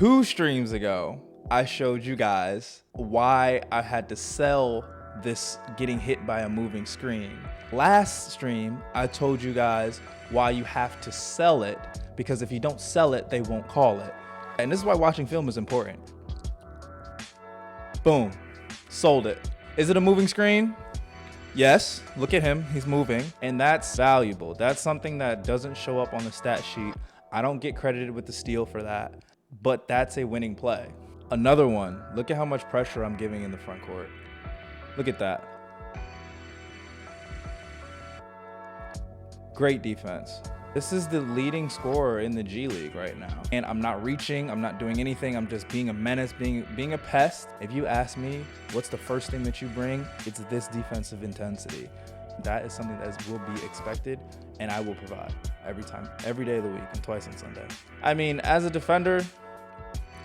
2 streams ago, I showed you guys why I had to sell this getting hit by a moving screen. Last stream, I told you guys why you have to sell it, because if you don't sell it, they won't call it. And this is why watching film is important. Boom, sold it. Is it a moving screen? Yes, look at him, he's moving. And that's valuable. That's something that doesn't show up on the stat sheet. I don't get credited with the steal for that, but that's a winning play. Another one, look at how much pressure I'm giving in the front court. Look at that. Great defense. This is the leading scorer in the G League right now. And I'm not reaching, I'm not doing anything. I'm just being a menace, being a pest. If you ask me, what's the first thing that you bring? It's this defensive intensity. That is something that will be expected, and I will provide every time, every day of the week, and twice on Sunday. I mean, as a defender,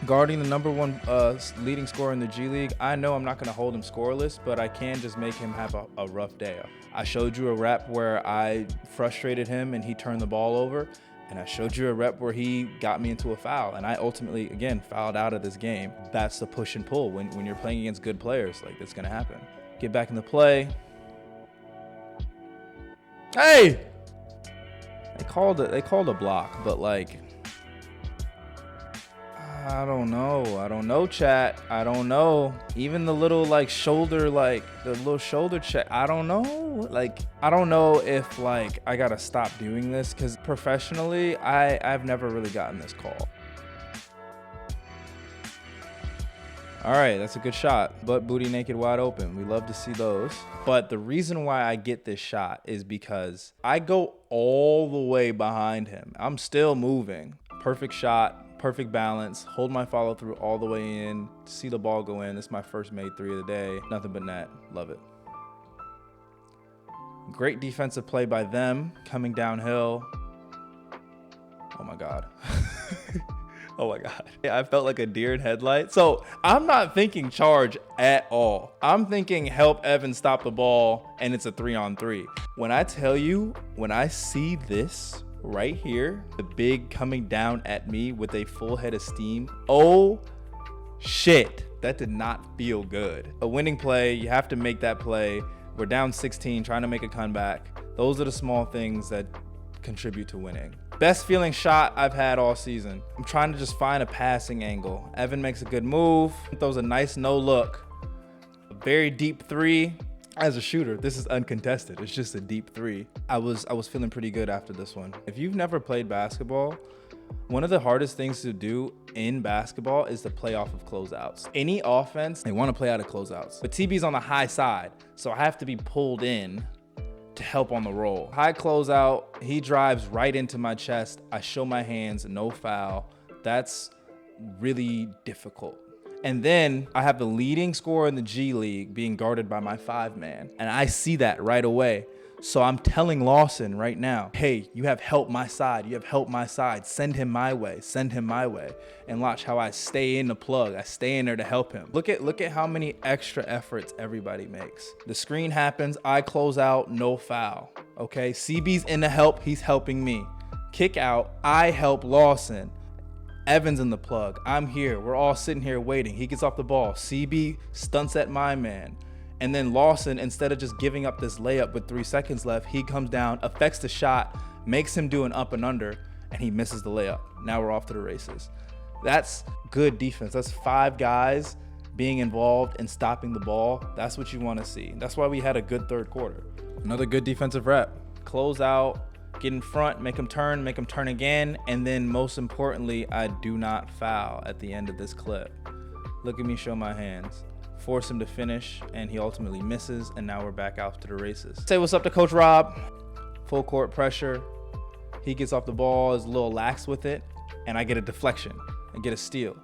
guarding the #1 leading scorer in the G League, I know I'm not gonna hold him scoreless, but I can just make him have a rough day. I showed you a rep where I frustrated him and he turned the ball over, and I showed you a rep where he got me into a foul, and I ultimately, again, fouled out of this game. That's the push and pull. When you're playing against good players, like, that's gonna happen. Get back in the play. Hey! They called a block, but like, I don't know, chat. I don't know. Even the little like shoulder, like the little shoulder check, I don't know. Like, I don't know if like I gotta stop doing this, because professionally, I've never really gotten this call. All right, that's a good shot. Butt booty naked wide open. We love to see those. But the reason why I get this shot is because I go all the way behind him. I'm still moving. Perfect shot, perfect balance. Hold my follow through all the way in. See the ball go in. This is my first made 3 of the day. Nothing but net. Love it. Great defensive play by them. Coming downhill. Oh my God. Oh my God. I felt like a deer in headlights. So I'm not thinking charge at all. I'm thinking help Evan stop the ball, and it's a 3-on-3. When I tell you, when I see this right here, the big coming down at me with a full head of steam, oh shit, that did not feel good. A winning play, you have to make that play. We're down 16, trying to make a comeback. Those are the small things that contribute to winning. Best feeling shot I've had all season. I'm trying to just find a passing angle. Evan makes a good move, throws a nice no look. A very deep 3. As a shooter, this is uncontested. It's just a deep 3. I was feeling pretty good after this one. If you've never played basketball, one of the hardest things to do in basketball is to play off of closeouts. Any offense, they want to play out of closeouts. But TB's on the high side, so I have to be pulled in to help on the roll. High closeout, he drives right into my chest. I show my hands, no foul. That's really difficult. And then I have the leading scorer in the G League being guarded by my 5-man. And I see that right away. So I'm telling Lawson right now, hey, you have help my side. You have help my side. Send him my way. Send him my way. And watch how I stay in the plug. I stay in there to help him. Look at how many extra efforts everybody makes. The screen happens. I close out. No foul. Okay. CB's in the help. He's helping me. Kick out. I help Lawson. Evan's in the plug. I'm here. We're all sitting here waiting. He gets off the ball. CB stunts at my man. And then Lawson, instead of just giving up this layup with 3 seconds left, he comes down, affects the shot, makes him do an up and under, and he misses the layup. Now we're off to the races. That's good defense. That's 5 guys being involved and stopping the ball. That's what you want to see. That's why we had a good 3rd quarter. Another good defensive rep. Close out, get in front, make him turn again, and then most importantly, I do not foul at the end of this clip. Look at me show my hands. Force him to finish, and he ultimately misses, and now we're back out to the races. Say what's up to Coach Rob. Full court pressure. He gets off the ball, is a little lax with it, and I get a deflection and get a steal.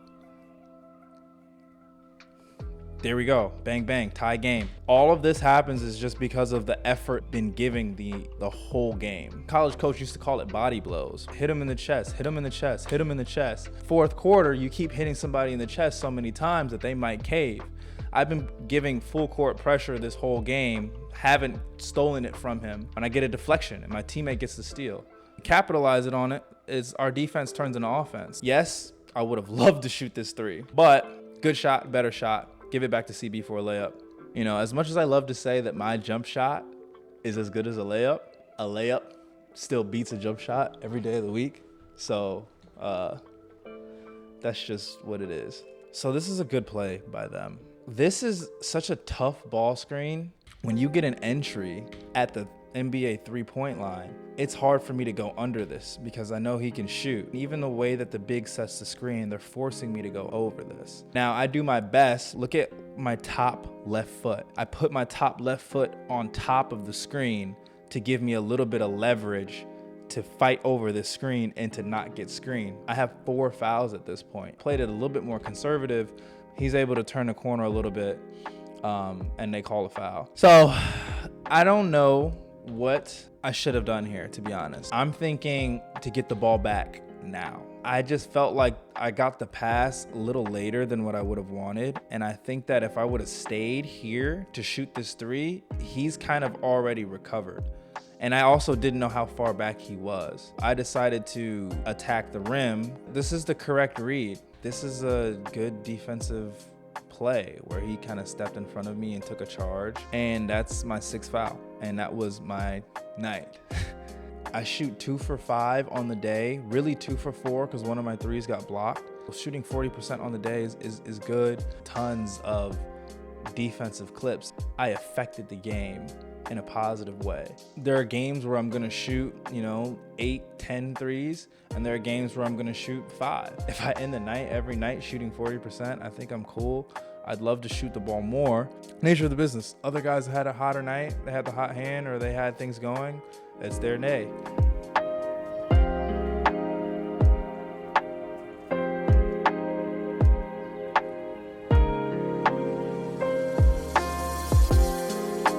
There we go. Bang, bang, tie game. All of this happens is just because of the effort been giving the whole game. College coach used to call it body blows. Hit him in the chest, hit him in the chest, hit him in the chest. 4th quarter, you keep hitting somebody in the chest so many times that they might cave. I've been giving full court pressure this whole game, haven't stolen it from him, and I get a deflection and my teammate gets the steal. Capitalize it on it is our defense turns into offense. Yes, I would have loved to shoot this 3, but good shot, better shot. Give it back to CB for a layup. You know, as much as I love to say that my jump shot is as good as a layup still beats a jump shot every day of the week. So that's just what it is. So this is a good play by them. This is such a tough ball screen. When you get an entry at the NBA 3-point line, it's hard for me to go under this because I know he can shoot. Even the way that the big sets the screen, they're forcing me to go over this. Now I do my best. Look at my top left foot. I put my top left foot on top of the screen to give me a little bit of leverage to fight over this screen and to not get screened. I have 4 fouls at this point. Played it a little bit more conservative. He's able to turn the corner a little bit and they call a foul. So I don't know what I should have done here, to be honest. I'm thinking to get the ball back now. I just felt like I got the pass a little later than what I would have wanted. And I think that if I would have stayed here to shoot this 3, he's kind of already recovered. And I also didn't know how far back he was. I decided to attack the rim. This is the correct read. This is a good defensive play where he kind of stepped in front of me and took a charge. And that's my 6th foul. And that was my night. I shoot 2 for 5 on the day, really 2 for 4 because one of my 3s got blocked. Shooting 40% on the day is good. Tons of defensive clips. I affected the game in a positive way. There are games where I'm gonna shoot, 8, 10 threes, and there are games where I'm gonna shoot 5. If I end the night every night shooting 40%, I think I'm cool. I'd love to shoot the ball more. Nature of the business. Other guys had a hotter night, they had the hot hand, or they had things going. It's their day.